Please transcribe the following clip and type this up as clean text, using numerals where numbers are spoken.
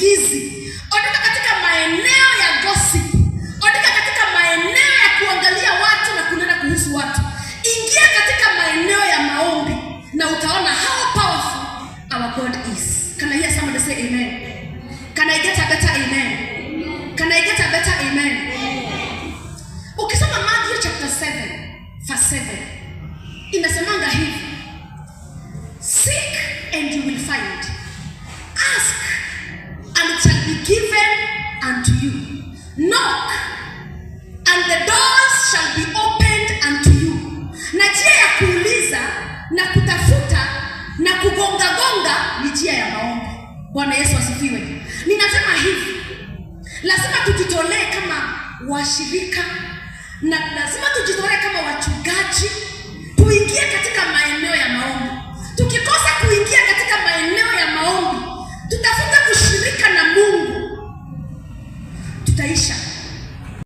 usingizi, ondoka katika maeneo ya gossip, ondoka katika maeneo ya kuangalia watu na kunena kuhusu watu. Ingia katika maeneo ya maombi na utaona how powerful our God is. Can I hear somebody say amen? Can I get a better amen? Can I get a better amen? Ukisoma Matthew chapter 7 verse 7 inasemanga hivi: seek and you will find, ask and it shall be given unto you, knock and the doors shall be opened unto you. Na njia ya kuuliza na kutafuta na kugonga ni njia ya maombi. Bwana Yesu asifiwe. Ninasema hivi, lazima tujitolee kama washirika na lazima tujitolee kama wachungaji, tuingie katika maeneo ya maombi. Tukikosa kuingia katika maeneo ya maombi, tutafuta kushirika na Mungu, tutaisha.